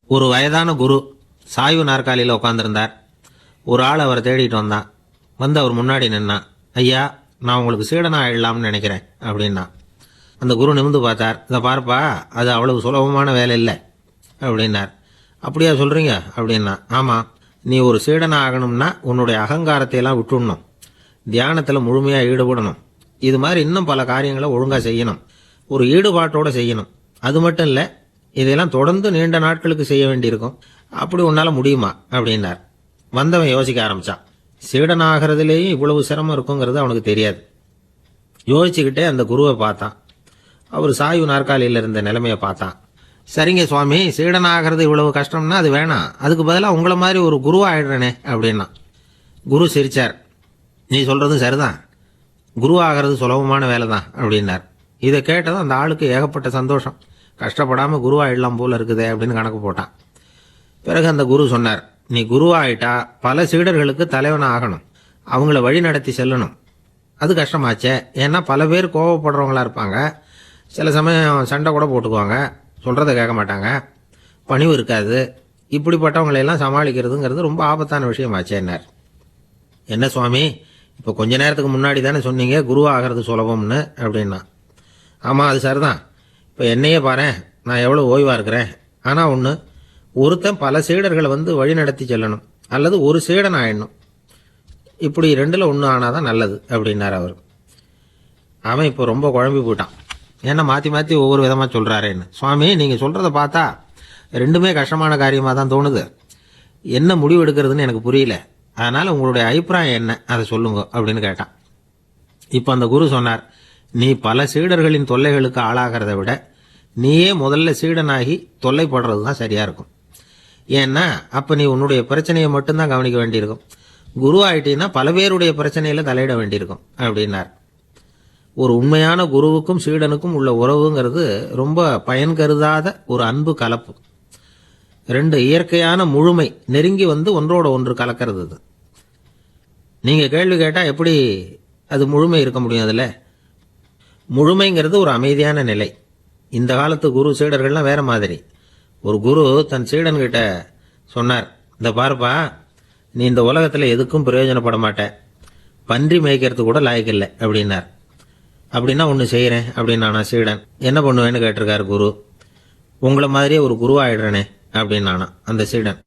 ஒரு வயதான குரு சாய்வு நாற்காலியில் உட்காந்துருந்தார். ஒரு ஆள் அவரை தேடிட்டு வந்தான். வந்து அவர் முன்னாடி நின்னான். ஐயா, நான் உங்களுக்கு சீடனா ஆயிடலாம்னு நினைக்கிறேன் அப்படின்னா. அந்த குரு நிமிந்து பார்த்தார். இதை பார்ப்பா, அது அவ்வளவு சுலபமான வேலை இல்லை அப்படின்னார். அப்படியா சொல்கிறீங்க அப்படின்னா. ஆமாம், நீ ஒரு சீடனா ஆகணும்னா உன்னுடைய அகங்காரத்தை எல்லாம் விட்டுடணும், தியானத்தில் முழுமையாக ஈடுபடணும், இது மாதிரி இன்னும் பல காரியங்களை ஒழுங்காக செய்யணும், ஒரு ஈடுபாட்டோடு செய்யணும். அது மட்டும் இல்லை, இதையெல்லாம் தொடர்ந்து நீண்ட நாட்களுக்கு செய்ய வேண்டியிருக்கும். அப்படி உன்னால் முடியுமா அப்படின்னார். வந்தவன் யோசிக்க ஆரம்பித்தான். சீடனாகிறதுலேயும் இவ்வளவு சிரமம் இருக்குங்கிறது அவனுக்கு தெரியாது. யோசிச்சுக்கிட்டே அந்த குருவை பார்த்தான். அவர் சாய்வு நாற்காலியில் இருந்த நிலைமையை பார்த்தான். சரிங்க சுவாமி, சீடனாகிறது இவ்வளவு கஷ்டம்னா அது வேணாம், அதுக்கு பதிலாக உங்களை மாதிரி ஒரு குருவாகிடுறேனே அப்படின்னா. குரு சிரிச்சார். நீ சொல்கிறதும் சரிதான், குருவாகிறது சுலபமான வேலை தான் அப்படின்னார். இதை கேட்டதும் அந்த ஆளுக்கு ஏகப்பட்ட சந்தோஷம். கஷ்டப்படாமல் குருவாயிடலாம் போல இருக்குதே அப்படின்னு கணக்கு போட்டான். பிறகு அந்த குரு சொன்னார், நீ குருவாயிட்டா பல சீடர்களுக்கு தலைவனாக ஆகணும், அவங்கள வழி நடத்தி செல்லணும். அது கஷ்டமாச்சே. ஏன்னா பல பேர் கோவப்படுறவங்களா இருப்பாங்க, சில சமயம் சண்டை கூட போட்டுக்குவாங்க, சொல்கிறத கேட்க மாட்டாங்க, பணிவு இருக்காது. இப்படிப்பட்டவங்களையெல்லாம் சமாளிக்கிறதுங்கிறது ரொம்ப ஆபத்தான விஷயமாச்சேன்னார். என்ன சுவாமி, இப்போ கொஞ்ச நேரத்துக்கு முன்னாடி தானே சொன்னீங்க குருவாகிறது சுலபம்னு அப்படின்னா. ஆமாம், அது சரிதான். இப்போ என்னையே பாரு, நான் எவ்வளோ ஓய்வாக இருக்கிறேன். ஆனால் ஒன்று, ஒருத்தன் பல சீடர்களை வந்து வழி நடத்தி செல்லணும், அல்லது ஒரு சீடன் ஆயிடணும். இப்படி ரெண்டில் ஒன்று ஆனால் தான் நல்லது அப்படின்னார் அவர். அவன் இப்போ ரொம்ப குழம்பி போயிட்டான். ஏன்னா மாற்றி மாற்றி ஒவ்வொரு விதமாக சொல்கிறாரேன்னு. சுவாமி, நீங்கள் சொல்கிறத பார்த்தா ரெண்டுமே கஷ்டமான காரியமாக தான் தோணுது. என்ன முடிவு எடுக்கிறதுன்னு எனக்கு புரியல. அதனால் உங்களுடைய அபிப்பிராயம் என்ன, அதை சொல்லுங்க அப்படின்னு கேட்டான். இப்போ அந்த குரு சொன்னார், நீ பல சீடர்களின் தொல்லைகளுக்கு ஆளாகிறத விட நீயே முதல்ல சீடனாகி தொல்லைப்படுறது தான் சரியாக இருக்கும். ஏன்னா அப்போ நீ உன்னுடைய பிரச்சனையை மட்டும்தான் கவனிக்க வேண்டியிருக்கும். குரு ஆகிட்டீங்கன்னா பல பேருடைய பிரச்சனையில் தலையிட வேண்டியிருக்கும் அப்படின்னார். ஒரு உண்மையான குருவுக்கும் சீடனுக்கும் உள்ள உறவுங்கிறது ரொம்ப பயன் கருதாத ஒரு அன்பு கலப்பு. ரெண்டு இயற்கையான முழுமை நெருங்கி வந்து ஒன்றோட ஒன்று கலக்கிறது. அது நீங்கள் கேள்வி கேட்டால் எப்படி அது முழுமை இருக்க முடியும்? அதில் முழுமைங்கிறது ஒரு அமைதியான நிலை. இந்த காலத்து குரு சீடர்கள்லாம் வேற மாதிரி. ஒரு குரு தன் சீடன்கிட்ட சொன்னார், இந்த பார்ப்பா, நீ இந்த உலகத்தில் எதுக்கும் பிரயோஜனப்பட மாட்டேன், பன்றி மேய்க்கிறது கூட லாய்க்கில்லை அப்படின்னார். அப்படின்னா ஒன்று செய்கிறேன் அப்படின்னா நான் சீடன். என்ன பண்ணுவேன்னு கேட்டிருக்காரு குரு. உங்களை மாதிரியே ஒரு குருவாயிடுறேனே அப்படின்னானா அந்த சீடன்.